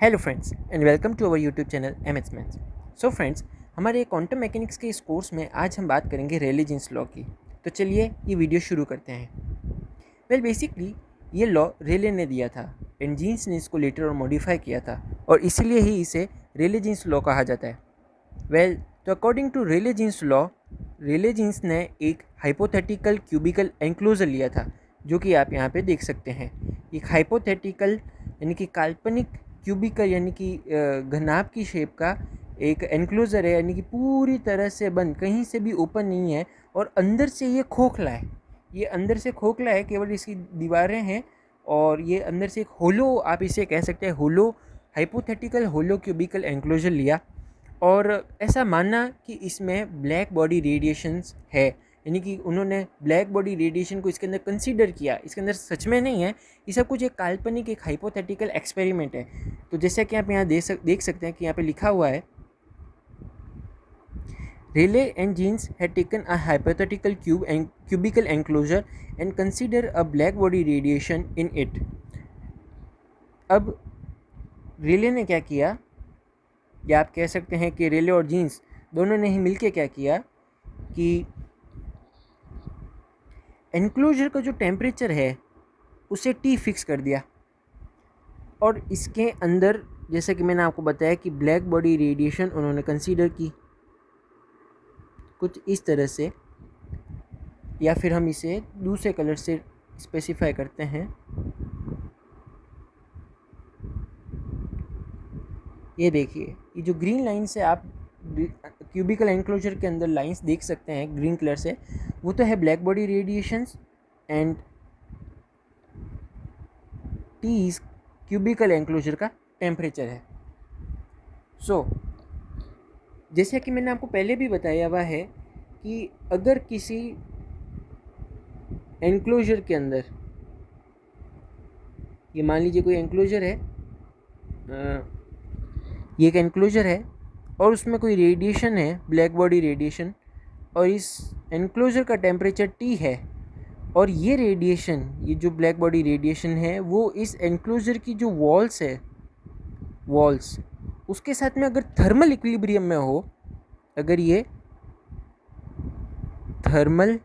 Hello friends and welcome to our YouTube channel MH maths. सो friends, हमारे quantum mechanics के इस course में आज हम बात करेंगे रेले-जीन्स लॉ की। तो चलिए ये वीडियो शुरू करते हैं। बेसिकली ये लॉ रेले ने दिया था एंड जीन्स ने इसको लेटर और मॉडिफाई किया था और इसीलिए ही इसे रेले-जीन्स लॉ कहा जाता है। तो अकॉर्डिंग टू रेले-जीन्स लॉ, रेले-जीन्स ने एक हाइपोथेटिकल क्यूबिकल एनक्लोजर लिया था, जो कि आप यहाँ पे देख सकते हैं। एक हाइपोथेटिकल यानी कि काल्पनिक क्यूबिकल यानी कि घनाभ की शेप का एक एनक्लोजर है, यानी कि पूरी तरह से बंद, कहीं से भी ओपन नहीं है और अंदर से ये खोखला है। ये अंदर से खोखला है, केवल इसकी दीवारें हैं और ये अंदर से एक होलो, आप इसे कह सकते हैं होलो, हाइपोथेटिकल होलो क्यूबिकल एनक्लोजर लिया और ऐसा माना कि इसमें ब्लैक बॉडी रेडिएशंस है, यानी कि उन्होंने ब्लैक बॉडी रेडिएशन को इसके अंदर कंसीडर किया। इसके अंदर सच में नहीं है, ये सब कुछ एक काल्पनिक, एक हाइपोथेटिकल एक्सपेरिमेंट है। तो जैसे कि आप यहाँ देख सकते हैं कि यहाँ पे लिखा हुआ है, Rayleigh and Jeans had taken a hypothetical cubical enclosure and consider a black body radiation in it। अब रेले ने क्या किया, या आप कह सकते हैं कि रेले और जीन्स दोनों ने ही मिलके क्या किया कि एनक्लोजर का जो टेम्परेचर है उसे T फिक्स कर दिया और इसके अंदर, जैसे कि मैंने आपको बताया कि ब्लैक बॉडी रेडिएशन उन्होंने कंसीडर की कुछ इस तरह से, या फिर हम इसे दूसरे कलर से स्पेसिफाई करते हैं। ये देखिए, ये जो ग्रीन लाइन से आप क्यूबिकल एनक्लोजर के अंदर लाइंस देख सकते हैं ग्रीन कलर से, वो तो है black body radiations and T is cubical enclosure का टेम्परेचर है। सो जैसे कि मैंने आपको पहले भी बताया हुआ है कि अगर किसी एनक्लोजर के अंदर, ये मान लीजिए कोई एनक्लोजर है, ये एक एनक्लोजर है और उसमें कोई रेडिएशन है, ब्लैक बॉडी रेडिएशन, और इस एनक्लोजर का टेम्परेचर T है और ये रेडिएशन, ये जो ब्लैक बॉडी रेडिएशन है, वो इस एनक्लोजर की जो वॉल्स उसके साथ में अगर थर्मल इक्विलिब्रियम में हो, अगर ये थर्मल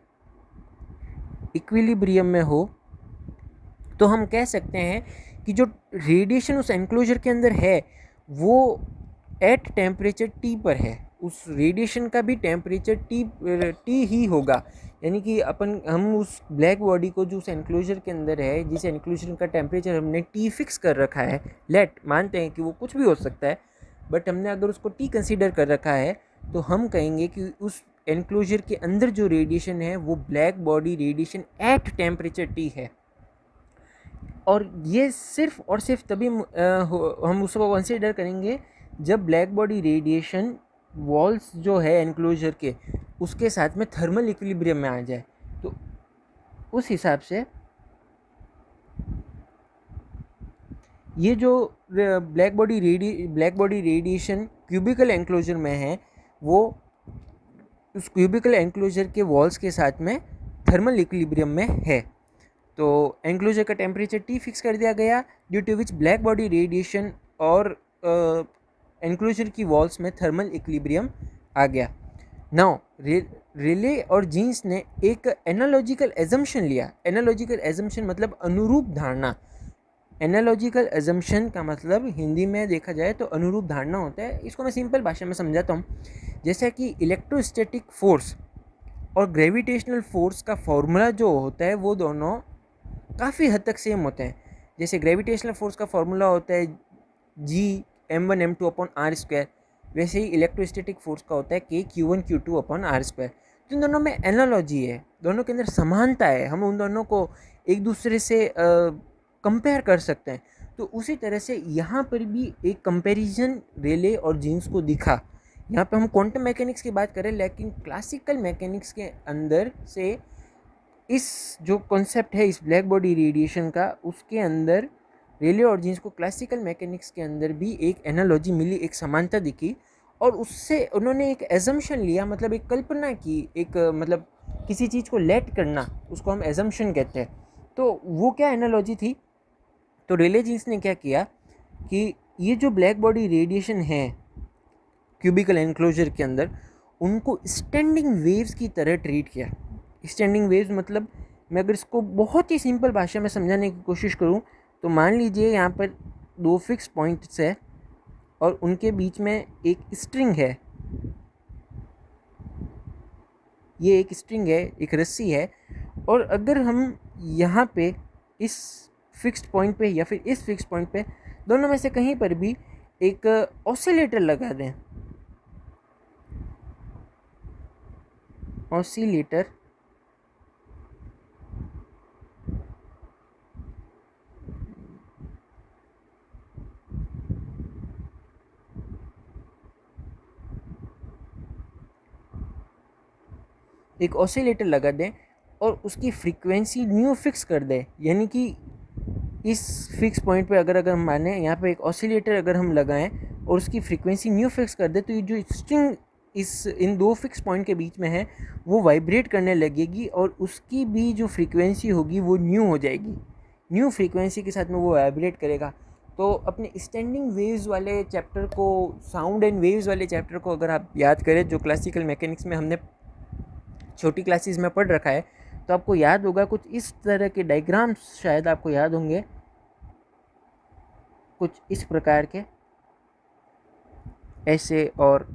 इक्विलिब्रियम में हो, तो हम कह सकते हैं कि जो रेडिएशन उस एनक्लोजर के अंदर है वो एट टेम्परेचर T पर है। उस रेडिएशन का भी टेम्परेचर T ही होगा, यानी कि हम उस ब्लैक बॉडी को जो उस एनक्लोजर के अंदर है, जिस एनक्लोजर का टेम्परेचर हमने T फिक्स कर रखा है, मानते हैं कि वो कुछ भी हो सकता है, बट हमने अगर उसको T कंसीडर कर रखा है, तो हम कहेंगे कि उस एनक्लोजर के अंदर जो रेडिएशन है वो black body radiation at temperature T है। और ये सिर्फ और सिर्फ तभी हम उसको कंसीडर करेंगे जब ब्लैक बॉडी रेडिएशन वॉल्स जो है एनक्लोजर के, उसके साथ में थर्मल इक्विलिब्रियम में आ जाए। तो उस हिसाब से ये जो black body radiation cubical enclosure में है, वो उस क्यूबिकल एनक्लोजर के वॉल्स के साथ में थर्मल इक्विलिब्रियम में है। तो एनक्लोजर का टेम्परेचर T फिक्स कर दिया गया, due to which black body radiation और एनक्लोजर की वॉल्स में थर्मल इक्विलिब्रियम आ गया। नाउ रेले और जीन्स ने एक एनालॉजिकल एजम्पशन लिया। एनालॉजिकल एजम्पशन मतलब अनुरूप धारणा। एनालॉजिकल एजम्पशन का मतलब हिंदी में देखा जाए तो अनुरूप धारणा होता है। इसको मैं सिंपल भाषा में समझाता हूँ। जैसा कि इलेक्ट्रोस्टैटिक फोर्स और ग्रेविटेशनल फोर्स का फॉर्मूला जो होता है वो दोनों काफ़ी हद तक सेम होते हैं। जैसे ग्रेविटेशनल फोर्स का फॉर्मूला होता है G m1m2/r², वैसे ही इलेक्ट्रोस्टैटिक फोर्स का होता है K q1q2/r²। तो इन दोनों में एनालॉजी है, दोनों के अंदर समानता है, हम उन दोनों को एक दूसरे से कंपेयर कर सकते हैं। तो उसी तरह से यहाँ पर भी एक कंपैरिजन रेले और जीन्स को दिखा। यहाँ पे हम क्वांटम मैकेनिक्स की बात करें, लेकिन क्लासिकल मैकेनिक्स के अंदर से इस जो कॉन्सेप्ट है इस ब्लैक बॉडी रेडिएशन का, उसके अंदर रेले और जीन्स को क्लासिकल मैकेनिक्स के अंदर भी एक एनालॉजी मिली, एक समानता दिखी और उससे उन्होंने एक एजम्पशन लिया, मतलब एक कल्पना की, एक मतलब किसी चीज़ को लेट करना, उसको हम एजम्पशन कहते हैं। तो वो क्या एनालॉजी थी? तो रेले जीन्स ने क्या किया कि ये जो ब्लैक बॉडी रेडिएशन है क्यूबिकल एनक्लोजर के अंदर, उनको स्टैंडिंग वेव्स की तरह ट्रीट किया। स्टैंडिंग वेव्स मतलब, मैं अगर इसको बहुत ही सिंपल भाषा में समझाने की कोशिश करूं तो मान लीजिए यहाँ पर दो फिक्स पॉइंट्स है और उनके बीच में एक स्ट्रिंग है। ये एक स्ट्रिंग है, एक रस्सी है, और अगर हम यहाँ पे इस फिक्स्ड पॉइंट पे या फिर इस फिक्स पॉइंट पे दोनों में से कहीं पर भी एक ऑसिलेटर लगा दें, ऑसिलेटर, एक ऑसिलेटर लगा दें और उसकी फ्रीक्वेंसी न्यू फिक्स कर दें, यानी कि इस फिक्स पॉइंट पे अगर हम माने यहाँ पे एक ऑसिलेटर अगर हम लगाएं और उसकी फ्रीक्वेंसी न्यू फिक्स कर दें, तो ये जो स्ट्रिंग इन दो फिक्स पॉइंट के बीच में है वो वाइब्रेट करने लगेगी और उसकी भी जो फ्रीक्वेंसी होगी वो न्यू हो जाएगी। न्यू फ्रीक्वेंसी के साथ में वो वाइब्रेट करेगा। तो अपने स्टैंडिंग वेव्स वाले चैप्टर को, साउंड एंड वेव्स वाले चैप्टर को अगर आप याद करें, जो क्लासिकल मैकेनिक्स में हमने छोटी क्लासेस में पढ़ रखा है, तो आपको याद होगा कुछ इस तरह के डायग्राम्स शायद आपको याद होंगे, कुछ इस प्रकार के, ऐसे और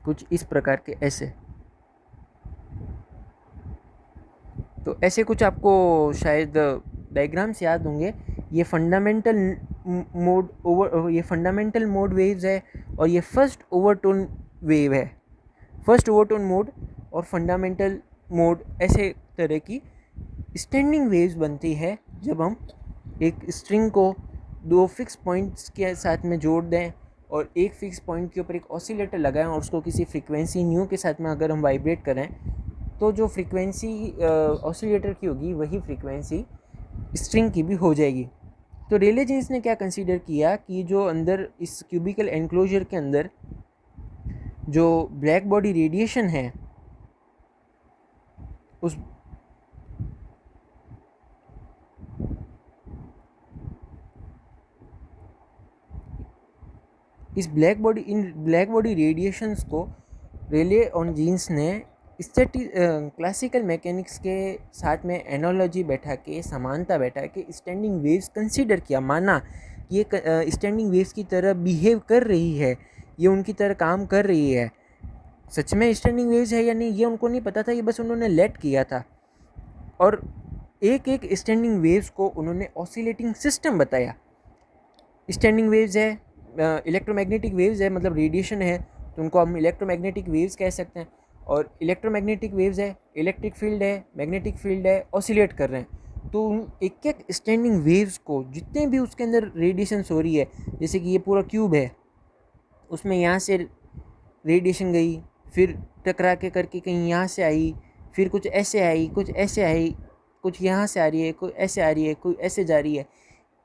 कुछ इस प्रकार के ऐसे। तो ऐसे कुछ आपको शायद डायग्राम्स याद होंगे। ये फंडामेंटल मोड वेव्स है और ये फर्स्ट ओवरटोन वेव है। फर्स्ट ओवरटोन मोड और फंडामेंटल मोड, ऐसे तरह की स्टैंडिंग वेव्स बनती है जब हम एक स्ट्रिंग को दो फिक्स पॉइंट्स के साथ में जोड़ दें और एक फिक्स पॉइंट के ऊपर एक ऑसिलेटर लगाएं और उसको किसी फ्रीक्वेंसी न्यू के साथ में अगर हम वाइब्रेट करें, तो जो फ्रीक्वेंसी ऑसिलेटर की होगी वही फ्रीक्वेंसी स्ट्रिंग की भी हो जाएगी। तो रेले जीन्स ने क्या कंसीडर किया कि जो अंदर इस क्यूबिकल एनक्लोजर के अंदर जो ब्लैक बॉडी रेडिएशन है, उस ब्लैक बॉडी रेडिएशंस को रेले और जीन्स ने क्लासिकल मैकेनिक्स के साथ में एनालॉजी बैठा के, समानता बैठा के स्टैंडिंग वेव्स कंसीडर किया, माना कि ये स्टैंडिंग वेव्स की तरह बिहेव कर रही है, ये उनकी तरह काम कर रही है। सच में स्टैंडिंग वेव्स है या नहीं ये उनको नहीं पता था, ये बस उन्होंने लेट किया था। और एक एक स्टैंडिंग वेव्स को उन्होंने ऑसिलेटिंग सिस्टम बताया। स्टैंडिंग वेव्स है, इलेक्ट्रोमैग्नेटिक वेव्स है, मतलब रेडिएशन है तो उनको हम इलेक्ट्रोमैग्नेटिक वेव्स कह सकते हैं। और इलेक्ट्रोमैग्नेटिक वेव्स है, इलेक्ट्रिक फील्ड है, मैग्नेटिक फील्ड है, ऑसिलेट कर रहे हैं। तो उन एक एक स्टैंडिंग वेव्स को, जितने भी उसके अंदर रेडिएशंस हो रही है, जैसे कि ये पूरा क्यूब है, उसमें यहाँ से रेडिएशन गई, फिर टकरा के करके कहीं यहाँ से आई, फिर कुछ ऐसे आई, कुछ ऐसे आई, कुछ यहाँ से आ रही है, कोई ऐसे आ रही है, कोई ऐसे जा रही है।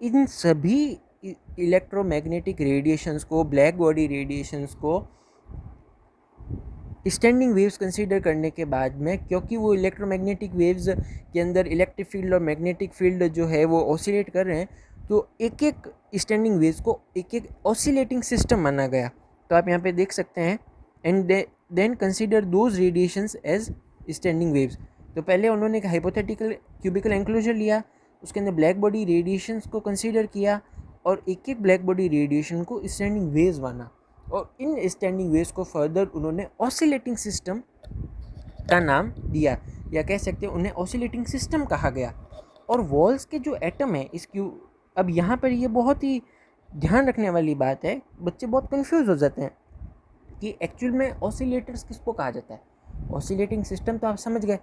इन सभी इलेक्ट्रोमैग्नेटिक रेडिएशंस को, ब्लैक बॉडी रेडिएशंस को स्टैंडिंग वेव्स कंसीडर करने के बाद में, क्योंकि वो इलेक्ट्रोमैग्नेटिक वेव्स के अंदर इलेक्ट्रिक फील्ड और मैग्नेटिक फील्ड जो है वो ऑसिलेट कर रहे हैं, तो एक एक स्टैंडिंग वेव्स को एक एक ऑसिलेटिंग सिस्टम माना गया। तो आप यहाँ पे देख सकते हैं, and then consider those radiations as standing waves. तो पहले उन्होंने एक हाइपोथेटिकल क्यूबिकल एनक्लोजर लिया, उसके अंदर ब्लैक बॉडी रेडिएशंस को कंसीडर किया और एक एक ब्लैक बॉडी रेडिएशन को स्टैंडिंग वेव्स माना, और इन स्टैंडिंग वेव्स को फर्दर उन्होंने ऑसिलेटिंग सिस्टम का नाम दिया, या कह सकते हैं उन्हें ऑसिलेटिंग सिस्टम कहा गया। और वॉल्स के जो एटम है इसकी, अब यहाँ पर ये बहुत ही ध्यान रखने वाली बात है, बच्चे बहुत कंफ्यूज हो जाते हैं कि एक्चुअल में ऑसिलेटर्स किसको कहा जाता है। ऑसिलेटिंग सिस्टम तो आप समझ गए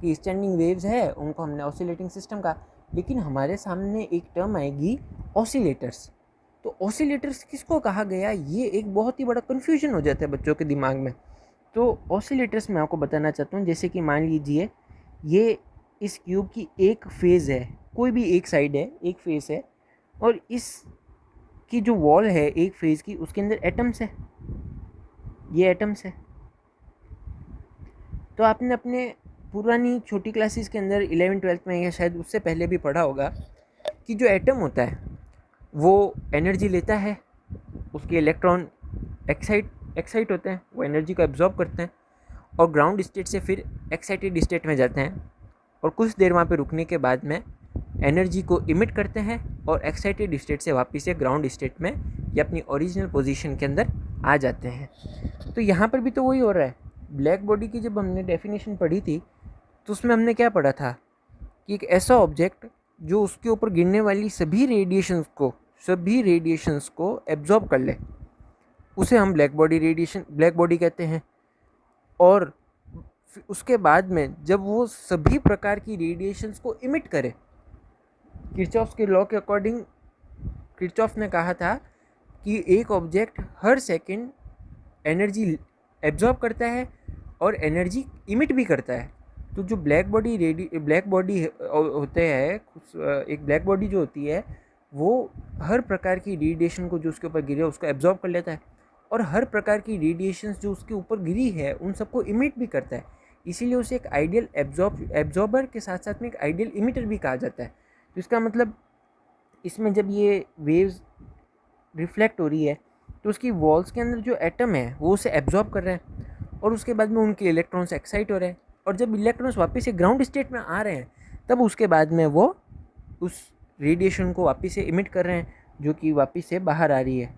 कि स्टैंडिंग वेव्स है, उनको हमने ऑसिलेटिंग सिस्टम कहा, लेकिन हमारे सामने एक टर्म आएगी ऑसिलेटर्स। तो ऑसिलेटर्स किसको कहा गया, ये एक बहुत ही बड़ा कन्फ्यूजन हो जाता है बच्चों के दिमाग में। तो ऑसिलेटर्स मैं आपको बताना चाहता हूँ, जैसे कि मान लीजिए ये इस क्यूब की एक फेज़ है, कोई भी एक साइड है, एक फेस है, और इस की जो वॉल है एक फेज़ की, उसके अंदर एटम्स है, ये एटम्स है। तो आपने अपने पुरानी छोटी क्लासेस के अंदर 11th 12th में या शायद उससे पहले भी पढ़ा होगा कि जो एटम होता है वो एनर्जी लेता है, उसके इलेक्ट्रॉन एक्साइट होते हैं, वो एनर्जी को एब्जॉर्ब करते हैं और ग्राउंड स्टेट से फिर एक्साइटेड स्टेट में जाते हैं और कुछ देर वहाँ पे रुकने के बाद में एनर्जी को इमिट करते हैं और एक्साइटेड स्टेट से वापस से ग्राउंड स्टेट में या अपनी ओरिजिनल पोजीशन के अंदर आ जाते हैं। तो यहाँ पर भी तो वही हो रहा है। ब्लैक बॉडी की जब हमने डेफिनेशन पढ़ी थी तो उसमें हमने क्या पढ़ा था कि एक ऐसा ऑब्जेक्ट जो उसके ऊपर गिरने वाली सभी रेडिएशंस को एब्जॉर्ब कर ले, उसे हम ब्लैक बॉडी कहते हैं। और उसके बाद में जब वो सभी प्रकार की रेडिएशंस को इमिट करे, किरचॉफ के लॉ के अकॉर्डिंग किरचॉफ ने कहा था कि एक ऑब्जेक्ट हर सेकंड एनर्जी एब्जॉर्ब करता है और एनर्जी इमिट भी करता है। तो जो ब्लैक बॉडी होते हैं, एक ब्लैक बॉडी जो होती है वो हर प्रकार की रेडिएशन को जो उसके ऊपर गिरे उसको एब्जॉर्ब कर लेता है और हर प्रकार की रेडिएशंस जो उसके ऊपर गिरी है उन सबको इमिट भी करता है। इसीलिए उसे एक आइडियल एब्जॉर्बर के साथ साथ में एक आइडियल इमिटर भी कहा जाता है। तो इसका मतलब इसमें जब ये वेव्स रिफ्लेक्ट हो रही है तो उसकी वॉल्स के अंदर जो एटम है वो उसे एब्जॉर्ब कर रहे हैं और उसके बाद में उनके इलेक्ट्रॉन्स एक्साइट हो रहे हैं और जब इलेक्ट्रॉन्स वापस से ग्राउंड स्टेट में आ रहे हैं तब उसके बाद में वो उस रेडिएशन को वापस से इमिट कर रहे हैं जो कि वापस से बाहर आ रही है।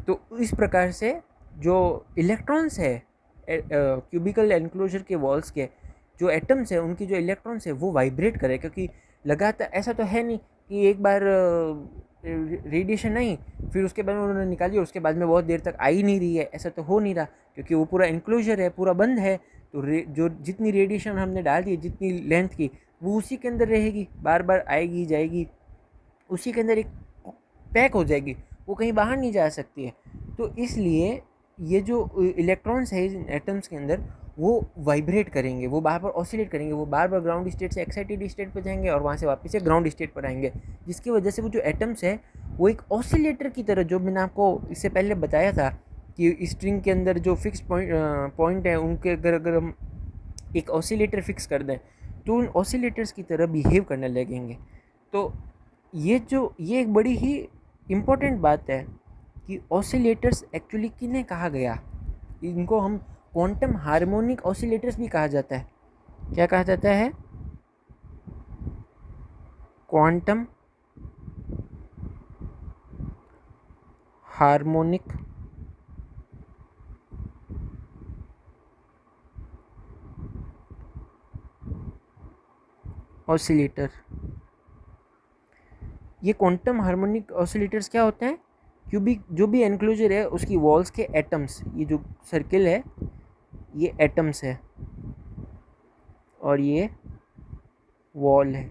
तो इस प्रकार से जो इलेक्ट्रॉन्स है क्यूबिकल एनक्लोजर के वॉल्स के जो एटम्स है उनकी जो इलेक्ट्रॉन्स है वो वाइब्रेट करे, क्योंकि लगातार ऐसा तो है नहीं कि एक बार रेडिएशन आई फिर उसके बाद में उन्होंने निकाली और उसके बाद में बहुत देर तक आ ही नहीं रही है, ऐसा तो हो नहीं रहा क्योंकि वो पूरा एनक्लोजर है, पूरा बंद है। तो जो जितनी रेडिएशन हमने डाल दी जितनी लेंथ की वो उसी के अंदर रहेगी, बार बार आएगी जाएगी, उसी के अंदर एक पैक हो जाएगी, वो कहीं बाहर नहीं जा सकती है। तो इसलिए ये जो इलेक्ट्रॉन्स है एटम्स के अंदर वो वाइब्रेट करेंगे, वो बार बार ऑसिलेट करेंगे, वो बार बार ग्राउंड स्टेट से एक्साइटेड स्टेट पर जाएंगे और वहाँ से वापस से ग्राउंड स्टेट पर आएंगे, जिसकी वजह से वो जो एटम्स है वो एक ऑसिलेटर की तरह, जो मैंने आपको इससे पहले बताया था कि स्ट्रिंग के अंदर जो फिक्स पॉइंट है उनके अगर हम एक ऑसिलेटर फिक्स कर दें तो उन ऑसिलेटर्स की तरह बिहेव करने लगेंगे। तो ये एक बड़ी ही इम्पोर्टेंट बात है कि ऑसिलेटर्स एक्चुअली किन्हें कहा गया। इनको हम क्वांटम हार्मोनिक ऑसिलेटर्स भी कहा जाता है। क्या कहा जाता है? Quantum harmonic oscillator. ये क्वांटम हार्मोनिक ऑसिलेटर्स क्या होते हैं? क्यूबिक जो भी एनक्लोजर है उसकी वॉल्स के एटम्स, ये जो सर्किल है ये एटम्स है और ये वॉल है।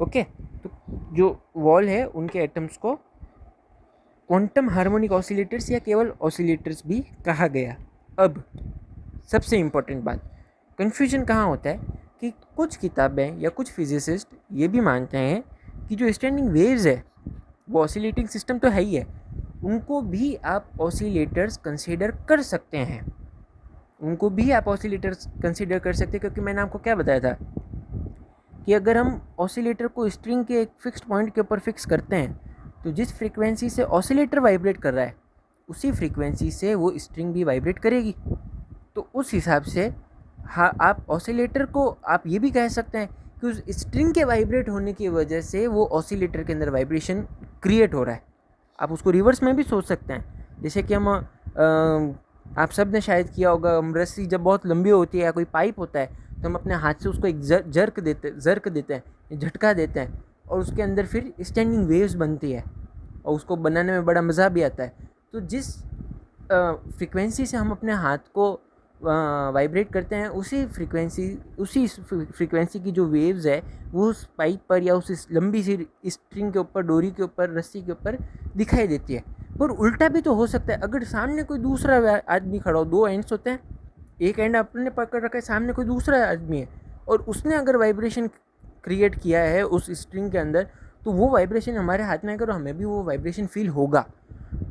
ओके, तो जो वॉल है उनके एटम्स को क्वांटम हार्मोनिक ऑसिलेटर्स या केवल ऑसिलेटर्स भी कहा गया। अब सबसे इम्पोर्टेंट बात, कन्फ्यूजन कहाँ होता है कि कुछ किताबें या कुछ फिजिसिस्ट ये भी मानते हैं कि जो स्टैंडिंग वेव्स है वो ऑसिलेटिंग सिस्टम तो है ही है, उनको भी आप ऑसिलेटर्स कंसीडर कर सकते हैं, उनको भी आप ऑसिलेटर्स कंसीडर कर सकते हैं। क्योंकि मैंने आपको क्या बताया था कि अगर हम ऑसिलेटर को स्ट्रिंग के एक फिक्स्ड पॉइंट के ऊपर फिक्स करते हैं तो जिस फ्रीक्वेंसी से ऑसिलेटर वाइब्रेट कर रहा है उसी फ्रीक्वेंसी से वो स्ट्रिंग भी वाइब्रेट करेगी। तो उस हिसाब से हाँ, आप ऑसिलेटर को आप ये भी कह सकते हैं कि उस स्ट्रिंग के वाइब्रेट होने की वजह से वो ऑसिलेटर के अंदर वाइब्रेशन क्रिएट हो रहा है। आप उसको रिवर्स में भी सोच सकते हैं, जैसे कि हम आप सब ने शायद किया होगा, हम रस्सी जब बहुत लंबी होती है या कोई पाइप होता है तो हम अपने हाथ से उसको एक जर्क देते हैं, झटका देते हैं और उसके अंदर फिर स्टैंडिंग वेव्स बनती है और उसको बनाने में बड़ा मज़ा भी आता है। तो जिस फ्रीक्वेंसी से हम अपने हाथ को वाइब्रेट करते हैं उसी फ्रीक्वेंसी की जो वेव्स है वो उस पाइप पर या उस लंबी सी स्ट्रिंग के ऊपर, डोरी के ऊपर, रस्सी के ऊपर दिखाई देती है। पर उल्टा भी तो हो सकता है, अगर सामने कोई दूसरा आदमी खड़ा हो, दो एंड्स होते हैं, एक एंड अपने पकड़ रखा है, सामने कोई दूसरा आदमी है और उसने अगर वाइब्रेशन क्रिएट किया है उस स्ट्रिंग के अंदर तो वो वाइब्रेशन हमारे हाथ में आकर हमें भी वो वाइब्रेशन फील होगा।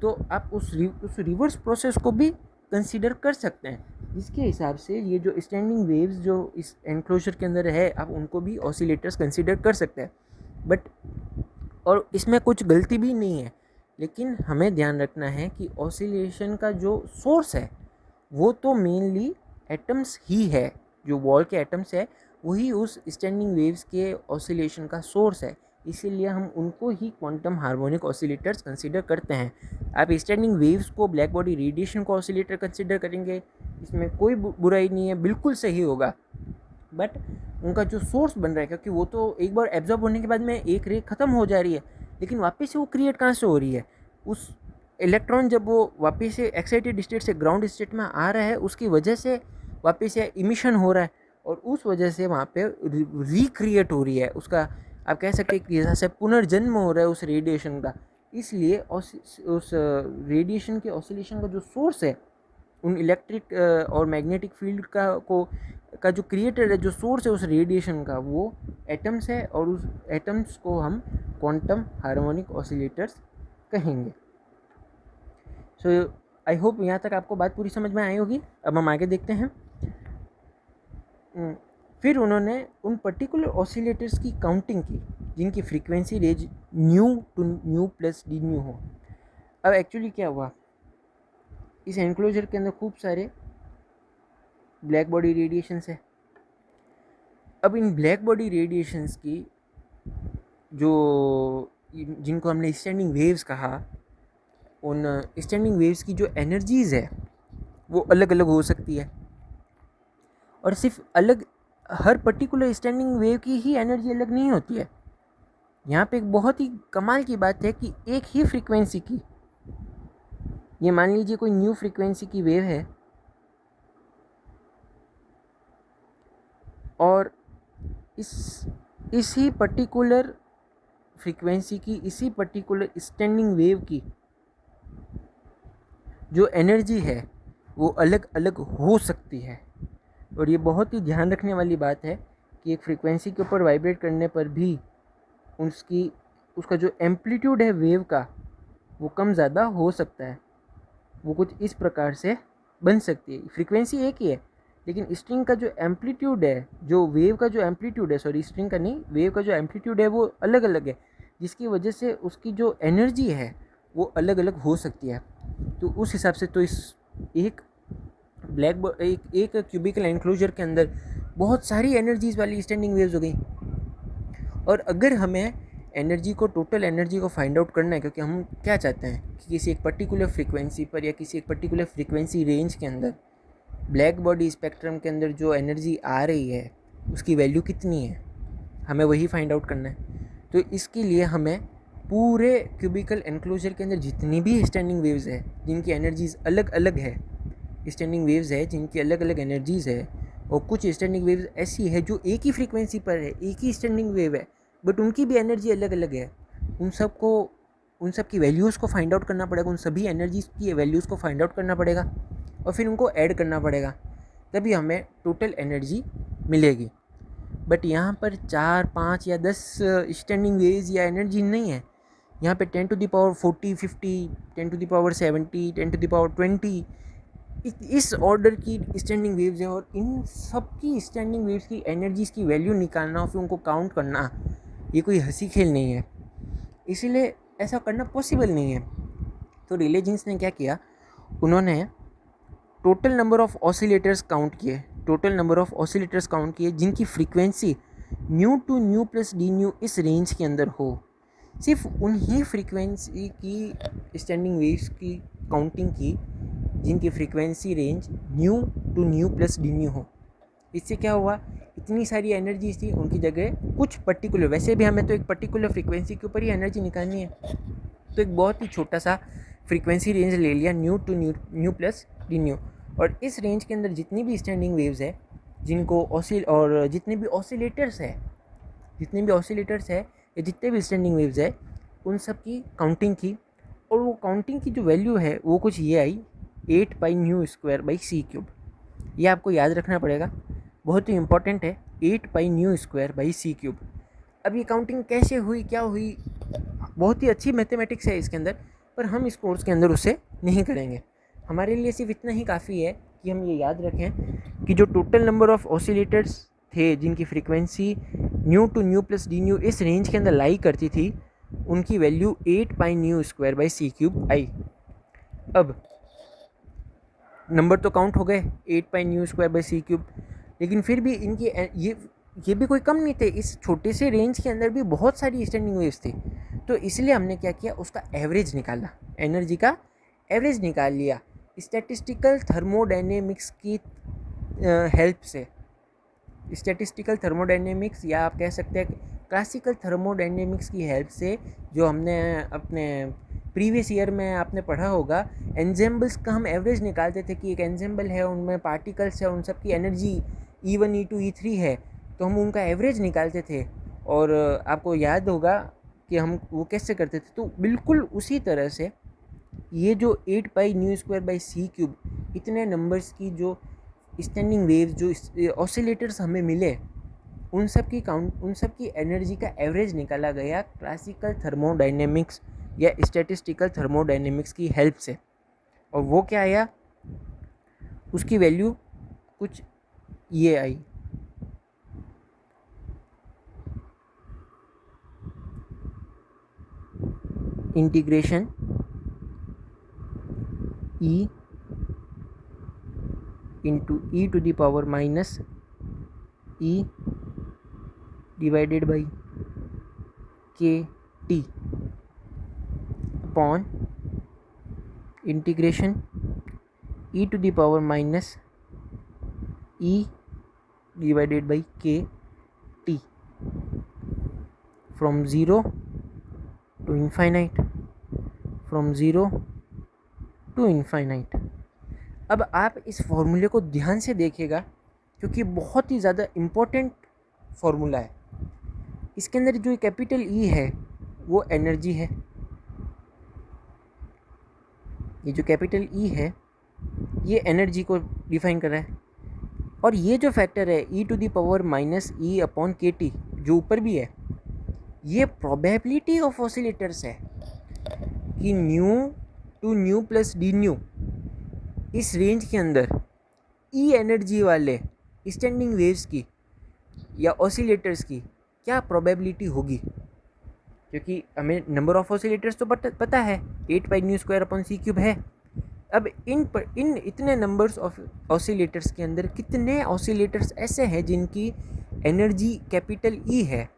तो आप उस रिवर्स प्रोसेस को भी कंसीडर कर सकते हैं, जिसके हिसाब से ये जो स्टैंडिंग वेव्स जो इस एनक्लोजर के अंदर है आप उनको भी ऑसिलेटर्स कंसीडर कर सकते हैं। बट और इसमें कुछ गलती भी नहीं है, लेकिन हमें ध्यान रखना है कि ऑसिलेशन का जो सोर्स है वो तो मेनली एटम्स ही है। जो वॉल के एटम्स है वही उस स्टैंडिंग वेव्स के ऑसिलेशन का सोर्स है, इसीलिए हम उनको ही क्वांटम हार्मोनिक ऑसिलेटर्स कंसीडर करते हैं। आप स्टैंडिंग वेव्स को ब्लैक बॉडी रेडिएशन को ऑसिलेटर कंसीडर करेंगे, इसमें कोई बुराई नहीं है, बिल्कुल सही होगा। बट उनका जो सोर्स बन रहा है, क्योंकि वो तो एक बार एब्जॉर्ब होने के बाद में एक रे ख़त्म हो जा रही है, लेकिन वापस से वो क्रिएट कहाँ से हो रही है? उस इलेक्ट्रॉन जब वो वापस से एक्साइटेड स्टेट से ग्राउंड स्टेट में आ रहा है, उसकी वजह से वापस से इमिशन हो रहा है और उस वजह से वहाँ पे रिक्रिएट हो रही है उसका, आप कह सकते हैं कि जैसे पुनर्जन्म हो रहा है उस रेडिएशन का। इसलिए उस रेडिएशन के ऑसिलेशन का जो सोर्स है, उन इलेक्ट्रिक और मैग्नेटिक फील्ड का जो क्रिएटर है, जो सोर्स है उस रेडिएशन का, वो एटम्स है और उस एटम्स को हम क्वांटम हार्मोनिक ऑसिलेटर्स कहेंगे। सो आई होप यहाँ तक आपको बात पूरी समझ में आई होगी। अब हम आगे देखते हैं। फिर उन्होंने उन पर्टिकुलर ऑसिलेटर्स की काउंटिंग की जिनकी frequency range nu to nu plus D nu हो। अब एक्चुअली क्या हुआ, इस एनक्लोजर के अंदर खूब सारे ब्लैक बॉडी रेडिएशंस है। अब इन ब्लैक बॉडी रेडिएशंस की जो जिनको हमने स्टैंडिंग वेव्स कहा, उन स्टैंडिंग वेव्स की जो एनर्जीज़ है वो अलग अलग हो सकती है, और सिर्फ अलग हर पर्टिकुलर स्टैंडिंग वेव की ही एनर्जी अलग नहीं होती है। यहाँ पे एक बहुत ही कमाल की बात है कि एक ही फ्रीक्वेंसी की, ये मान लीजिए कोई न्यू फ्रीक्वेंसी की वेव है और इसी पर्टिकुलर फ्रीक्वेंसी की, इसी पर्टिकुलर स्टैंडिंग वेव की जो एनर्जी है वो अलग अलग हो सकती है। और ये बहुत ही ध्यान रखने वाली बात है कि एक फ्रीक्वेंसी के ऊपर वाइब्रेट करने पर भी उसका जो एम्पलीट्यूड है वेव का, वो कम ज़्यादा हो सकता है। वो कुछ इस प्रकार से बन सकती है। फ्रीक्वेंसी एक ही है, लेकिन स्ट्रिंग का जो एम्पलीट्यूड है, जो वेव का जो एम्पलीट्यूड है, सॉरी स्ट्रिंग का नहीं, वेव का जो एम्पलीट्यूड है वो अलग अलग है, जिसकी वजह से उसकी जो एनर्जी है वो अलग अलग हो सकती है। तो उस हिसाब से तो इस एक क्यूबिकल एनक्लोजर के अंदर बहुत सारी एनर्जीज वाली स्टैंडिंग वेव्स हो गई। और अगर हमें एनर्जी को, टोटल एनर्जी को फाइंड आउट करना है, क्योंकि हम क्या चाहते हैं कि किसी एक पर्टिकुलर फ्रीक्वेंसी पर या किसी एक पर्टिकुलर फ्रीक्वेंसी रेंज के अंदर ब्लैक बॉडी स्पेक्ट्रम के अंदर जो एनर्जी आ रही है उसकी वैल्यू कितनी है, हमें वही फाइंड आउट करना है। तो इसके लिए हमें पूरे क्यूबिकल एनक्लोजर के अंदर जितनी भी स्टैंडिंग वेव्स है जिनकी एनर्जीज अलग अलग है, स्टैंडिंग वेव्स है जिनकी अलग अलग एनर्जीज़ है, और कुछ स्टैंडिंग वेव्स ऐसी है जो एक ही फ्रीक्वेंसी पर है, एक ही स्टैंडिंग वेव है, बट उनकी भी एनर्जी अलग अलग है। उन सब की वैल्यूज़ को फाइंड आउट करना पड़ेगा, उन सभी एनर्जीज़ की वैल्यूज़ को फाइंड आउट करना पड़ेगा और फिर उनको ऐड करना पड़ेगा, तभी हमें टोटल एनर्जी मिलेगी। बट यहाँ पर 4, 5 या 10 स्टैंडिंग वेव्स या एनर्जी नहीं है। यहाँ पे 10 to the power 40, 50, 10 to the power 70, 10 to the power 20 इस ऑर्डर की स्टैंडिंग वेव्स है, और इन सब की स्टैंडिंग वेव्स की एनर्जीज़ की वैल्यू निकालना और फिर उनको काउंट करना, ये कोई हंसी खेल नहीं है, इसीलिए ऐसा करना पॉसिबल नहीं है। तो रिले जीन्स ने क्या किया, उन्होंने total number of oscillators count किए जिनकी frequency nu to nu plus D nu इस रेंज के अंदर हो। सिर्फ उन्हीं फ्रीक्वेंसी की स्टैंडिंग वेव्स की काउंटिंग की जिनकी frequency range nu to nu plus D nu हो। इससे क्या हुआ, इतनी सारी एनर्जीज थी, उनकी जगह कुछ पर्टिकुलर, वैसे भी हमें तो एक पर्टिकुलर फ्रीक्वेंसी के ऊपर ही एनर्जी निकालनी है, तो एक बहुत ही छोटा सा फ्रीक्वेंसी रेंज ले लिया, nu to nu plus D nu, और इस रेंज के अंदर जितनी भी स्टैंडिंग वेव्स है जिनको जितने भी ऑसिलेटर्स है या जितने भी स्टैंडिंग वेव्स है, उन सब की काउंटिंग की, और वो काउंटिंग की जो वैल्यू है वो कुछ ये I 8 pi nu square by C cube. ये आपको याद रखना पड़ेगा, बहुत ही इंपॉर्टेंट है, 8 pi nu square by C cube. अब ये काउंटिंग कैसे हुई, क्या हुई, बहुत ही अच्छी मैथमेटिक्स है इसके अंदर, पर हम इस कोर्स के अंदर उससे नहीं करेंगे। हमारे लिए सिर्फ इतना ही काफ़ी है कि हम ये याद रखें कि जो टोटल नंबर ऑफ ऑसिलेटर्स थे जिनकी frequency nu to nu plus D nu इस रेंज के अंदर लाई करती थी, उनकी value 8 pi nu square by C cube आई। अब नंबर तो काउंट हो गए 8 pi nu square by C cube, लेकिन फिर भी इनकी ये भी कोई कम नहीं थे। इस छोटे से रेंज के अंदर भी बहुत सारी स्टैंडिंग वेव्स थी। तो इसलिए हमने क्या किया, उसका एवरेज निकाला, एनर्जी का एवरेज निकाल लिया स्टैटिस्टिकल थर्मोडायनेमिक्स की हेल्प से। स्टैटिस्टिकल थर्मोडायनेमिक्स या आप कह सकते हैं क्लासिकल थर्मोडायनेमिक्स की हेल्प से, जो हमने अपने प्रीवियस ईयर में आपने पढ़ा होगा, एंजेम्बल्स का हम एवरेज निकालते थे कि एक एंजेम्बल है, उनमें पार्टिकल्स है, उन सब की एनर्जी E1 E2 E3 है, तो हम उनका एवरेज निकालते थे। और आपको याद होगा कि हम वो कैसे करते थे। तो बिल्कुल उसी तरह से ये जो 8 pi nu square by C cube, इतने नंबर्स की जो स्टैंडिंग वेव्स, जो ऑसिलेटर्स हमें मिले, उन सब की एनर्जी का एवरेज निकाला गया क्लासिकल थर्मोडायनेमिक्स या स्टैटिस्टिकल थर्मोडायनेमिक्स की हेल्प से। और वो क्या आया, उसकी वैल्यू कुछ ये आई। Integration E into E to the power minus E divided by KT upon integration E to the power minus E divided by KT from zero to infinite, from zero to infinite. अब आप इस फॉर्मूले को ध्यान से देखिएगा, क्योंकि बहुत ही ज़्यादा इम्पोर्टेंट फॉर्मूला है। इसके अंदर जो कैपिटल E है वो एनर्जी है, ये जो कैपिटल E है ये एनर्जी को डिफाइन कर रहा है। और ये जो फैक्टर है E to the power minus E upon KT जो ऊपर भी है, ये प्रोबेबिलिटी ऑफ ऑसिलेटर्स है कि nu to nu plus D nu इस रेंज के अंदर E एनर्जी वाले स्टैंडिंग वेव्स की या ऑसिलेटर्स की क्या प्रोबेबिलिटी होगी, क्योंकि हमें नंबर ऑफ ऑसिलेटर्स तो पता है 8 pi nu square upon C cube है। अब इन इतने नंबर्स ऑफ ऑसिलेटर्स के अंदर कितने ऑसिलेटर्स ऐसे हैं जिनकी एनर्जी कैपिटल E है,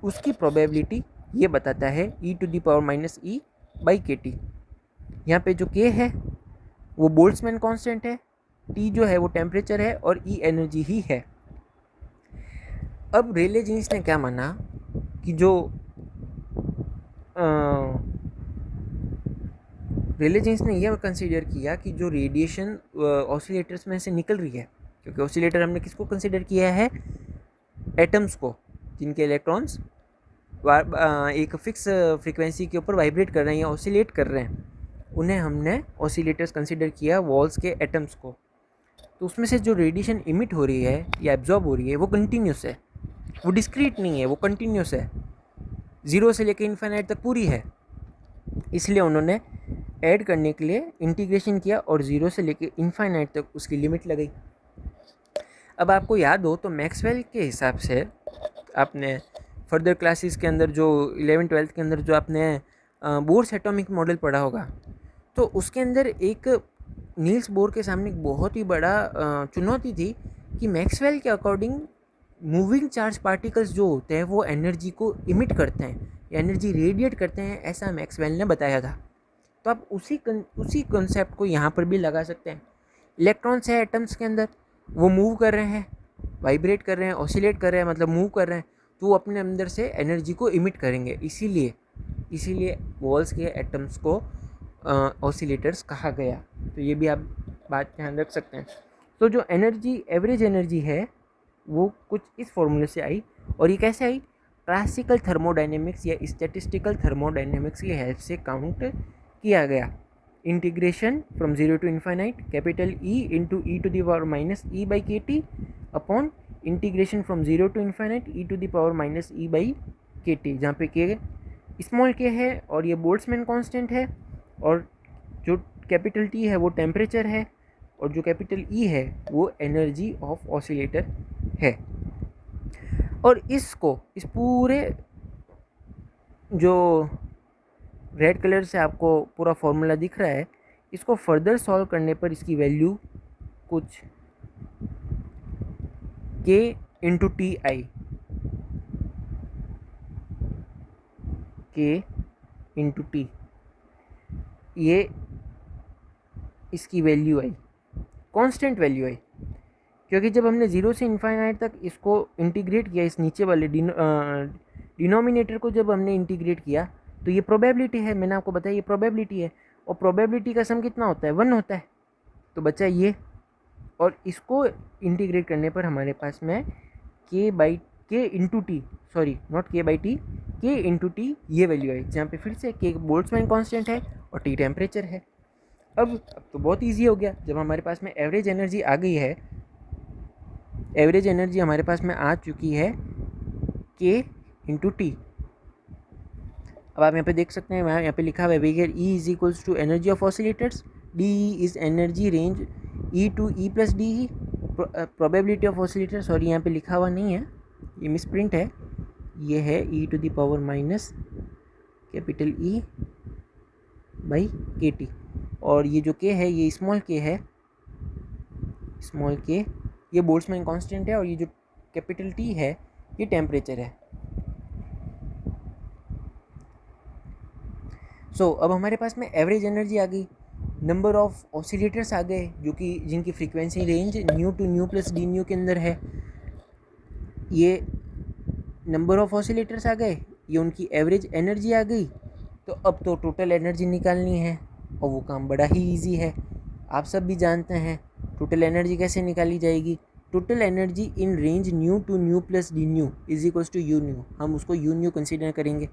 उसकी प्रोबेबिलिटी ये बताता है E to the power minus E by KT। यहाँ पे जो K है वो बोल्ट्जमैन कांस्टेंट है, T जो है वो टेम्परेचर है और E एनर्जी ही है। अब रेले जीन्स ने क्या माना कि जो रेले जीन्स ने यह कंसीडर किया कि जो रेडिएशन ऑसिलेटर्स में से निकल रही है, क्योंकि ऑसिलेटर हमने किसको कंसीडर किया है, एटम्स को, जिनके इलेक्ट्रॉन्स एक फिक्स फ्रीक्वेंसी के ऊपर वाइब्रेट कर रहे हैं या ऑसिलेट कर रहे हैं, उन्हें हमने ऑसिलेटर्स कंसीडर किया, वॉल्स के एटम्स को। तो उसमें से जो रेडिएशन इमिट हो रही है या एब्जॉर्ब हो रही है वो कंटिन्यूस है, वो डिस्क्रीट नहीं है, वो कंटिन्यूस है, ज़ीरो से लेकर इन्फाइनाइट तक पूरी है। इसलिए उन्होंने ऐड करने के लिए इंटीग्रेशन किया और ज़ीरो से लेकर इन्फाइनाइट तक उसकी लिमिट लगाई। अब आपको याद हो तो मैक्सवेल के हिसाब से आपने फर्दर क्लासेस के अंदर जो 11th-12th के अंदर जो आपने बोर्स एटॉमिक मॉडल पढ़ा होगा, तो उसके अंदर एक नील्स बोर के सामने एक बहुत ही बड़ा चुनौती थी कि मैक्सवेल के अकॉर्डिंग मूविंग चार्ज पार्टिकल्स जो होते हैं वो एनर्जी को इमिट करते हैं, एनर्जी रेडिएट करते हैं, ऐसा मैक्सवेल ने बताया था। तो आप उसी कॉन्सेप्ट को यहाँ पर भी लगा सकते हैं। इलेक्ट्रॉन्स है एटम्स के अंदर, वो मूव कर रहे हैं, वाइब्रेट कर रहे हैं, ऑसिलेट कर रहे हैं, मतलब मूव कर रहे हैं, तो वो अपने अंदर से एनर्जी को इमिट करेंगे। इसीलिए वॉल्स के एटम्स को ऑसिलेटर्स कहा गया। तो ये भी आप बात ध्यान रख सकते हैं। तो जो एनर्जी, एवरेज एनर्जी है, वो कुछ इस फॉर्मूले से आई। और ये कैसे आई, क्लासिकल थर्मोडायनेमिक्स या स्टैटिस्टिकल थर्मोडायनेमिक्स की हेल्प से काउंट किया गया। Integration from zero to infinite capital E into E to the power minus E by KT upon integration from zero to infinite E to the power minus E by KT, जहाँ पे K small k है और ये Boltzmann constant है, और जो capital T है वो टेम्परेचर है, और जो कैपिटल E है वो एनर्जी ऑफ ऑसिलेटर है। और इसको, इस पूरे जो रेड कलर से आपको पूरा फॉर्मूला दिख रहा है, इसको फर्दर सॉल्व करने पर इसकी वैल्यू कुछ K into T I, K into T, ये इसकी वैल्यू आई, कांस्टेंट वैल्यू आई। क्योंकि जब हमने ज़ीरो से इन्फाइनाइट तक इसको इंटीग्रेट किया, इस नीचे वाले डिनोमिनेटर को जब हमने इंटीग्रेट किया, तो ये प्रोबेबिलिटी है, मैंने आपको बताया ये प्रोबेबिलिटी है, और प्रोबेबिलिटी का सम कितना होता है, 1 होता है। तो बचा ये, और इसको इंटीग्रेट करने पर हमारे पास में के इंटू टी, सॉरी नॉट के बाई टी, के इंटू टी ये वैल्यू आई, जहाँ पे फिर से के बोल्ट्जमैन कांस्टेंट है और टी टेम्परेचर है। अब तो बहुत इजी हो गया, जब हमारे पास में एवरेज एनर्जी आ गई है, एवरेज एनर्जी हमारे पास में आ चुकी है के इंटू टी। अब आप यहाँ पे देख सकते हैं, यहाँ पे लिखा हुआ है वेगर E is equals to energy of oscillators, D is energy range E to E plus D E, probability of oscillator, sorry यहाँ पे लिखा हुआ नहीं है, ये मिसप्रिंट है, ये है E to the power minus capital E by K T, और ये जो के है ये स्मॉल के है, स्मॉल के ये बोल्ट्जमैन कांस्टेंट है, और ये जो कैपिटल टी है ये टेम्परेचर है। अब हमारे पास में एवरेज एनर्जी आ गई, नंबर ऑफ ऑसिलेटर्स आ गए जो कि जिनकी frequency range nu to nu plus D nu के अंदर है, ये नंबर ऑफ ऑसिलेटर्स आ गए, ये उनकी एवरेज एनर्जी आ गई। तो अब तो टोटल एनर्जी निकालनी है, और वो काम बड़ा ही इजी है, आप सब भी जानते हैं टोटल एनर्जी कैसे निकाली जाएगी। Total energy in range nu to nu plus D nu is equals to u nu, हम उसको यू न्यू कंसिडर करेंगे।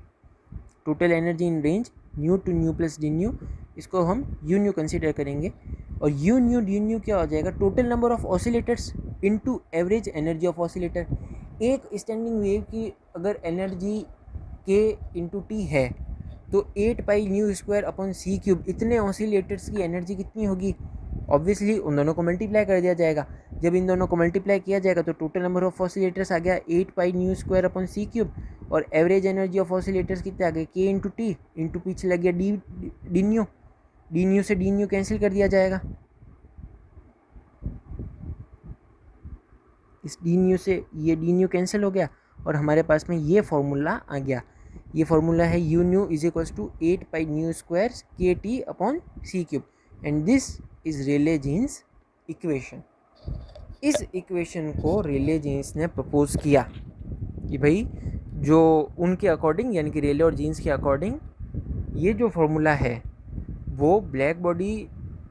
Total energy in range nu to nu plus D nu, इसको हम यू न्यू कंसिडर करेंगे, और you nu d new क्या हो जाएगा, total number of oscillators into average energy of oscillator. एक स्टैंडिंग वेव की अगर एनर्जी के इंटू टी है, तो 8 pi nu square upon C cube, इतने ऑसिलेटर्स की एनर्जी कितनी होगी, ऑब्वियसली उन दोनों को मल्टीप्लाई कर दिया जाएगा। जब इन दोनों को मल्टीप्लाई किया जाएगा तो टोटल नंबर ऑफ ऑसिलेटर्स आ गया 8 pi nu square upon C cube, और एवरेज एनर्जी ऑफ ऑसिलेटर्स कितने आ गए, के इंटू टी इंटू पीछे लग गया डी न्यू से डी न्यू कैंसिल कर दिया जाएगा, इस डी न्यू से ये डी न्यू कैंसिल हो गया, और हमारे पास में ये फॉर्मूला आ गया। ये फॉर्मूला है you nu is equals to 8 pi nu square K T upon C cube, and this is Rayleigh Jeans equation. इस इक्वेशन को रेले जीन्स ने प्रपोज किया कि भाई जो उनके अकॉर्डिंग, यानी कि रेले और जीन्स के अकॉर्डिंग, ये जो फॉर्मूला है वो ब्लैक बॉडी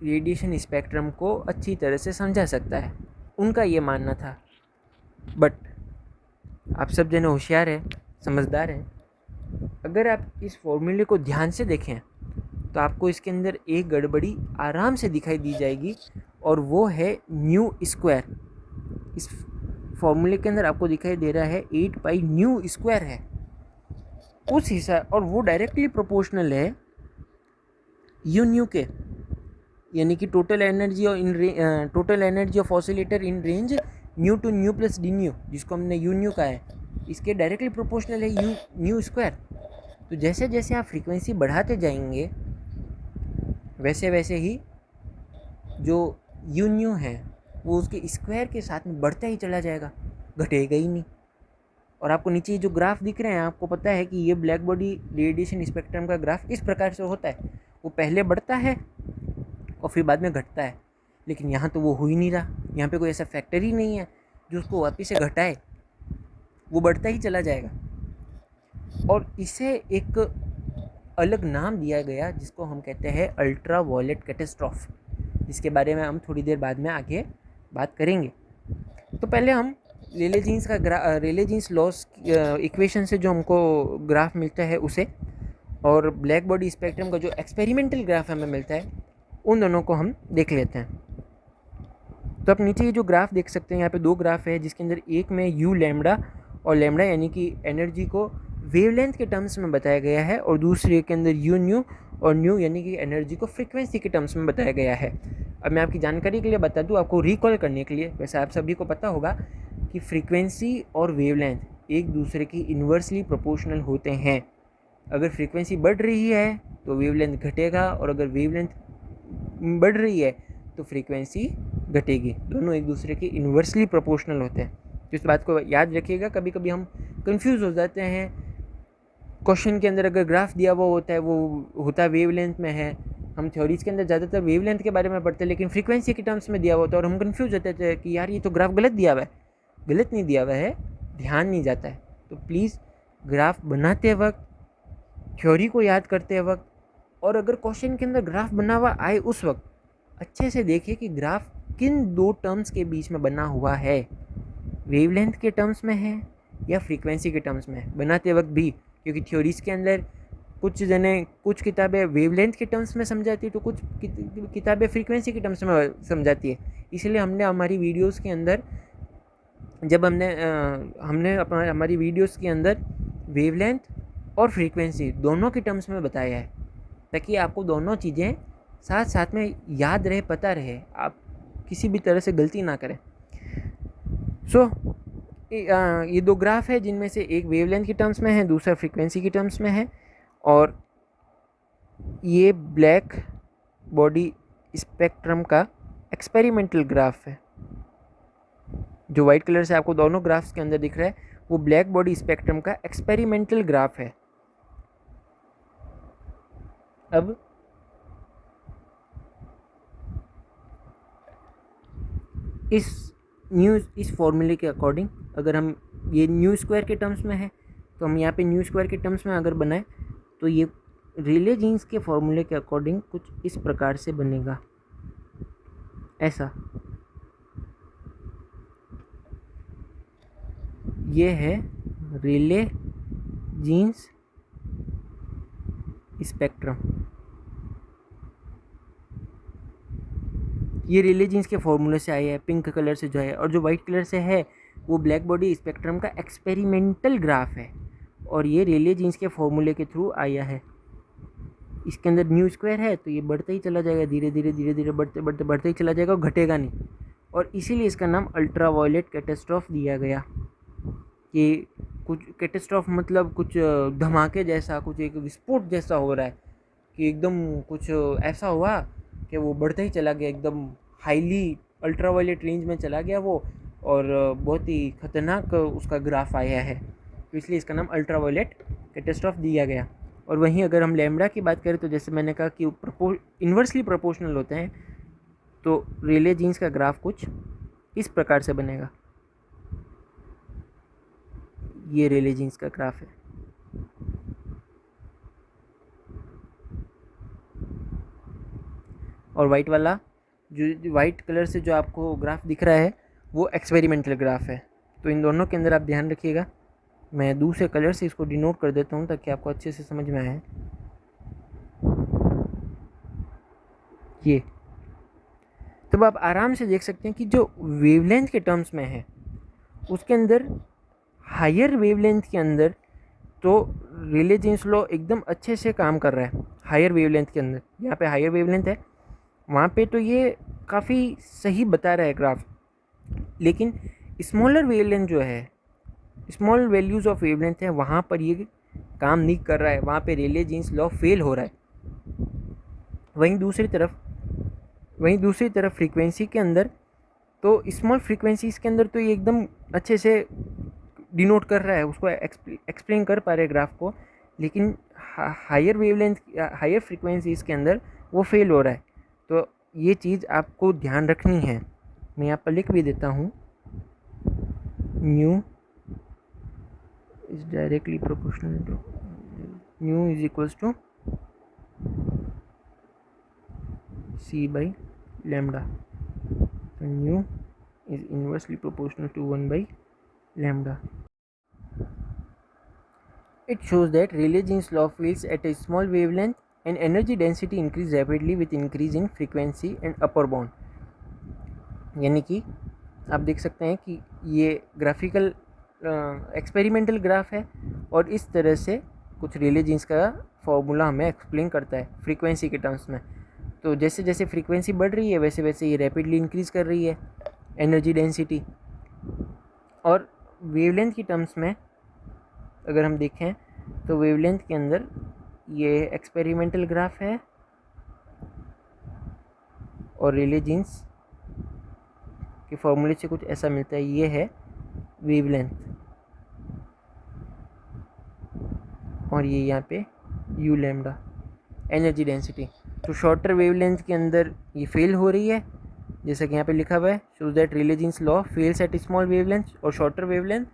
रेडिएशन स्पेक्ट्रम को अच्छी तरह से समझा सकता है, उनका ये मानना था। बट आप सब जने होशियार हैं, समझदार हैं, अगर आप इस फॉर्मूले को ध्यान से देखें तो आपको इसके अंदर एक गड़बड़ी आराम से दिखाई दी जाएगी, और वो है न्यू स्क्वायर। इस फॉर्मूले के अंदर आपको दिखाई दे रहा है 8 पाई न्यू स्क्वायर है उस हिसाब, और वो डायरेक्टली प्रोपोर्शनल है यू न्यू के, यानी कि total energy of oscillator in range nu to nu plus D nu, जिसको हमने यू न्यू कहा है, इसके डायरेक्टली प्रोपोर्शनल है यू न्यू स्क्वायर। तो जैसे जैसे आप फ्रीक्वेंसी बढ़ाते जाएंगे वैसे वैसे ही जो यू न्यू है वो उसके स्क्वायर के साथ में बढ़ता ही चला जाएगा, घटेगा ही नहीं। और आपको नीचे जो ग्राफ दिख रहे हैं, आपको पता है कि ये ब्लैक बॉडी रेडिएशन स्पेक्ट्रम का ग्राफ इस प्रकार से होता है, वो पहले बढ़ता है और फिर बाद में घटता है, लेकिन यहाँ तो वो हो ही नहीं रहा, यहाँ पे कोई ऐसा फैक्टर ही नहीं है जो उसको वापस से घटाए, वो बढ़ता ही चला जाएगा। और इसे एक अलग नाम दिया गया जिसको हम कहते हैं अल्ट्रा वायलेट कैटास्ट्रॉफ, जिसके बारे में हम थोड़ी देर बाद में आगे बात करेंगे। तो पहले हम रेले जीन्स लॉस इक्वेशन से जो हमको ग्राफ मिलता है उसे, और ब्लैक बॉडी स्पेक्ट्रम का जो एक्सपेरिमेंटल ग्राफ हमें मिलता है, उन दोनों को हम देख लेते हैं। तो आप नीचे ये जो ग्राफ देख सकते हैं, यहाँ पे दो ग्राफ है, जिसके अंदर एक में यू लैम्डा और लैम्डा यानी कि एनर्जी को वेवलेंथ के टर्म्स में बताया गया है, और दूसरे के अंदर यू न्यू और न्यू यानी कि एनर्जी को फ्रीक्वेंसी के टर्म्स में बताया गया है। अब मैं आपकी जानकारी के लिए बता दूं, आपको रिकॉल करने के लिए, वैसे आप सभी को पता होगा कि फ्रीक्वेंसी और वेवलेंथ एक दूसरे की इन्वर्सली प्रोपोर्शनल होते हैं। अगर फ्रीक्वेंसी बढ़ रही है तो वेवलेंथ घटेगा, और अगर वेवलेंथ बढ़ रही है तो फ्रीक्वेंसी घटेगी। दोनों एक दूसरे के इन्वर्सली प्रोपोर्शनल होते हैं। तो इस बात को याद रखिएगा। कभी कभी हम कंफ्यूज हो जाते हैं। क्वेश्चन के अंदर अगर ग्राफ दिया हुआ होता है, वो होता है वेवलेंथ में है। हम थ्योरीज के अंदर ज़्यादातर वेवलेंथ के बारे में पढ़ते हैं, लेकिन फ्रीक्वेंसी के टर्म्स में दिया हुआ होता है और हम कंफ्यूज होते थे कि यार ये तो ग्राफ गलत दिया हुआ है। गलत नहीं दिया हुआ है, ध्यान नहीं जाता है। तो प्लीज़ ग्राफ बनाते वक्त, थ्योरी को याद करते वक्त, और अगर क्वेश्चन के अंदर ग्राफ बना हुआ आए उस वक्त अच्छे से देखिए कि ग्राफ किन दो टर्म्स के बीच में बना हुआ है, वेवलेंथ के टर्म्स में है या फ्रीक्वेंसी के टर्म्स में है। बनाते वक्त भी, क्योंकि थ्योरीज के अंदर कुछ किताबें वेवलेंथ के टर्म्स में समझाती है, तो कुछ किताबें फ्रीक्वेंसी के टर्म्स में समझाती है। इसलिए हमने हमारी वीडियोस के अंदर हमारी वीडियोस के अंदर वेवलेंथ और फ्रीक्वेंसी दोनों के टर्म्स में बताया है, ताकि आपको दोनों चीज़ें साथ साथ में याद रहे, पता रहे, आप किसी भी तरह से गलती ना करें। ये दो ग्राफ है जिनमें से एक वेवलेंथ के टर्म्स में है, दूसरा फ्रीक्वेंसी के टर्म्स में है। और ये ब्लैक बॉडी स्पेक्ट्रम का एक्सपेरिमेंटल ग्राफ है। जो वाइट कलर से आपको दोनों ग्राफ्स के अंदर दिख रहा है, वो ब्लैक बॉडी स्पेक्ट्रम का एक्सपेरिमेंटल ग्राफ है। अब इस फॉर्मूले के अकॉर्डिंग, अगर हम ये न्यू स्क्वायर के टर्म्स में है, तो हम यहाँ पे न्यू स्क्वायर के टर्म्स में अगर बनाए तो ये रेले जीन्स के फॉर्मूले के अकॉर्डिंग कुछ इस प्रकार से बनेगा, ऐसा। ये है रेले जीन्स स्पेक्ट्रम। ये रेले जीन्स के फॉर्मूले से आया है, पिंक कलर से जो है, और जो वाइट कलर से है वो ब्लैक बॉडी स्पेक्ट्रम का एक्सपेरिमेंटल ग्राफ है, और ये रेले जीन्स के फॉर्मूले के थ्रू आया है। इसके अंदर न्यू स्क्वायर है तो ये बढ़ता ही चला जाएगा, धीरे धीरे बढ़ते ही चला जाएगा और घटेगा नहीं। और इसीलिए इसका नाम अल्ट्रा वायलेट कैटास्ट्रॉफ दिया गया। कि कुछ कैटास्ट्रॉफ मतलब कुछ धमाके जैसा, कुछ एक विस्फोट जैसा हो रहा है, कि एकदम कुछ ऐसा हुआ कि वो बढ़ता ही चला गया, एकदम हाईली अल्ट्रा वायलेट रेंज में चला गया वो, और बहुत ही खतरनाक उसका ग्राफ आया है। तो इसलिए इसका नाम अल्ट्रा वायलेट कैटास्ट्रॉफ दिया गया। और वहीं अगर हम लैम्ब्डा की बात करें तो जैसे मैंने कहा कि इन्वर्सली प्रोपोर्शनल होते हैं, तो रेले जीन्स का ग्राफ कुछ इस प्रकार से बनेगा। ये रेले जीन्स का ग्राफ है। और वाइट वाला, जो वाइट कलर से जो आपको ग्राफ दिख रहा है, वो एक्सपेरिमेंटल ग्राफ है। तो इन दोनों के अंदर आप ध्यान रखिएगा। मैं दूसरे कलर से इसको डिनोट कर देता हूँ ताकि आपको अच्छे से समझ में आए। ये तब आप आराम से देख सकते हैं कि जो वेवलेंथ के टर्म्स में है, उसके अंदर हायर वेवलेंथ के अंदर तो रेले जीन्स लॉ एकदम अच्छे से काम कर रहा है। हायर वेवलेंथ के अंदर, यहाँ पे हायर वेवलेंथ है, वहाँ पे तो ये काफ़ी सही बता रहा है ग्राफ। लेकिन स्मॉलर वेवलेंथ जो है, स्मॉल वैल्यूज़ ऑफ वेवलेंथ है, वहाँ पर ये काम नहीं कर रहा है, वहाँ पे रेले जीन्स लॉ फेल हो रहा है। वहीं दूसरी तरफ फ्रीक्वेंसी के अंदर तो स्मॉल फ्रीक्वेंसीज के अंदर तो ये एकदम अच्छे से डिनोट कर रहा है, उसको एक्सप्लेन कर पा रहे हैं ग्राफ को। लेकिन हायर वेवलेंथ, हायर फ्रीक्वेंसीज के अंदर वो फेल हो रहा है। तो ये चीज़ आपको ध्यान रखनी है। मैं यहाँ पर लिख भी देता हूँ, nu is directly proportional to nu is equals to c by lambda. So nu is inversely proportional to 1 by lambda. It shows that Rayleigh-Jeans law fails at a small wavelength and energy density increase rapidly with increase in frequency and upper bound. यानी कि आप देख सकते हैं कि ये graphical experimental graph है, और इस तरह से कुछ Rayleigh-Jeans का फॉर्मूला हमें एक्सप्लेन करता है फ्रीक्वेंसी के टर्म्स में। तो जैसे जैसे फ्रीक्वेंसी बढ़ रही है वैसे वैसे ये रैपिडली इंक्रीज़ कर रही है एनर्जी डेंसिटी। और वेवलेंथ की टर्म्स में अगर हम देखें तो वेवलेंथ के अंदर ये एक्सपेरिमेंटल ग्राफ है और रेले जीन्स के फॉर्मूले से कुछ ऐसा मिलता है। ये है वेवलेंथ और ये यहाँ पे यू लैम्डा एनर्जी डेंसिटी। तो शॉर्टर वेवलेंथ के अंदर ये फेल हो रही है, जैसा कि यहाँ पे लिखा हुआ है, shows that Rayleigh Jeans law fails at small wavelength और शॉर्टर वेवलेंथ,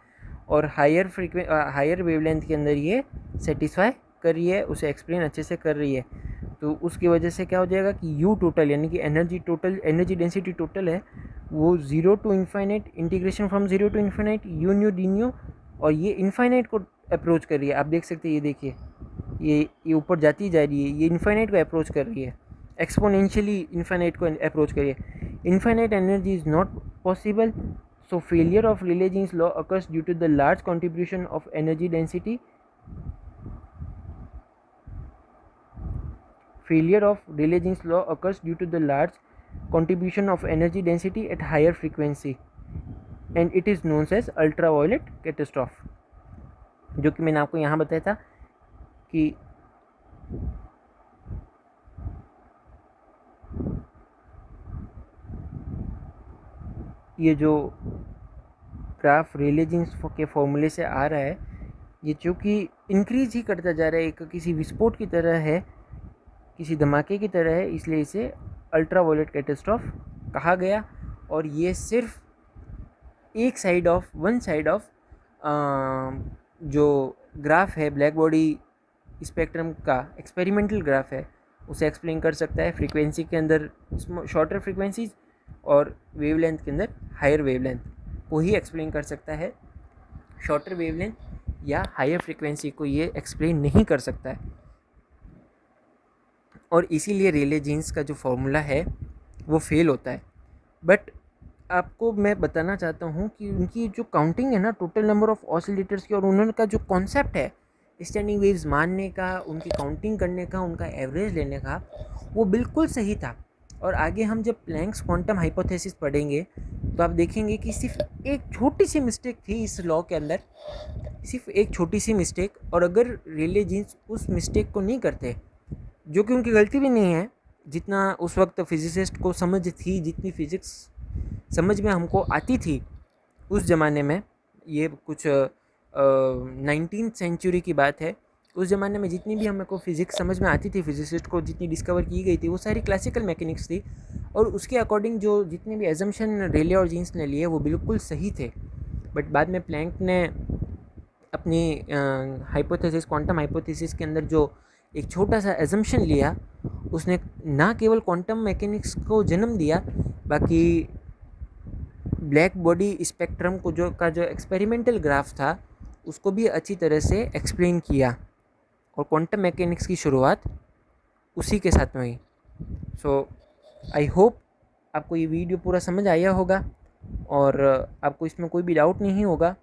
और हायर वेवलेंथ के अंदर ये सेटिस्फाई कर रही है, उसे एक्सप्लेन अच्छे से कर रही है। तो उसकी वजह से क्या हो जाएगा कि यू टोटल यानी कि एनर्जी डेंसिटी टोटल है वो 0 to infinite integration from 0 to infinite u nu d nu, और ये इन्फाइनाइट को अप्रोच कर रही है। आप देख सकते हैं, ये देखिए ये ऊपर जाती जा रही है, ये इन्फाइनाइट को अप्रोच कर रही है, एक्सपोनेंशियली इन्फाइनाइट को अप्रोच कर रही है। Infinite energy is not possible, so failure of Rayleigh-Jean's law occurs due to the large contribution of energy density. Failure of Rayleigh-Jean's law occurs due to the large contribution of energy density at higher frequency, and it is known as ultraviolet catastrophe. जो कि मैंने आपको यहाँ बताया था कि ये जो ग्राफ रेले जीन्स के फॉर्मूले से आ रहा है, ये चूँकि इंक्रीज ही करता जा रहा है, एक किसी विस्फोट की तरह है, किसी धमाके की तरह है, इसलिए इसे अल्ट्रावायलेट कैटास्ट्रॉफ कहा गया। और ये सिर्फ वन साइड ऑफ जो ग्राफ है ब्लैक बॉडी स्पेक्ट्रम का एक्सपेरिमेंटल ग्राफ है उसे एक्सप्लेन कर सकता है। फ्रीक्वेंसी के अंदर शॉर्टर फ्रीक्वेंसीज और वेवलेंथ के अंदर हायर वेवलेंथ को ही एक्सप्लेन कर सकता है। शॉर्टर वेवलेंथ या हायर फ्रीक्वेंसी को ये एक्सप्लेन नहीं कर सकता है, और इसीलिए रेले जीन्स का जो फॉर्मूला है वो फेल होता है। बट आपको मैं बताना चाहता हूँ कि उनकी जो काउंटिंग है ना टोटल नंबर ऑफ ऑसिलेटर्स की, और उनका जो कॉन्सेप्ट है स्टैंडिंग वेव्स मानने का, उनकी काउंटिंग करने का, उनका एवरेज लेने का, वो बिल्कुल सही था। और आगे हम जब प्लैंक्स क्वांटम हाइपोथेसिस पढ़ेंगे तो आप देखेंगे कि सिर्फ एक छोटी सी मिस्टेक थी इस लॉ के अंदर, सिर्फ एक छोटी सी मिस्टेक, और अगर रेले जीन्स उस मिस्टेक को नहीं करते, जो कि उनकी गलती भी नहीं है, जितना उस वक्त फिजिसिस्ट को समझ थी, जितनी फिजिक्स समझ में हमको आती थी उस ज़माने में, ये कुछ 19th सेंचुरी की बात है, उस ज़माने में जितनी भी हमको फिज़िक्स समझ में आती थी, फिजिसिस्ट को जितनी डिस्कवर की गई थी, वो सारी क्लासिकल मैकेनिक्स थी, और उसके अकॉर्डिंग जो जितने भी एजम्पशन रेले और जीन्स ने लिए वो बिल्कुल सही थे। बट बाद में प्लैंक ने अपनी हाइपोथेसिस, क्वांटम हाइपोथेसिस के अंदर जो एक छोटा सा एजम्पशन लिया, उसने ना केवल क्वांटम मैकेनिक्स को जन्म दिया, बाकी ब्लैक बॉडी स्पेक्ट्रम को जो एक्सपेरिमेंटल ग्राफ था उसको भी अच्छी तरह से एक्सप्लेन किया, और क्वांटम मैकेनिक्स की शुरुआत उसी के साथ में हुई। सो आई होप आपको ये वीडियो पूरा समझ आया होगा और आपको इसमें कोई भी डाउट नहीं होगा।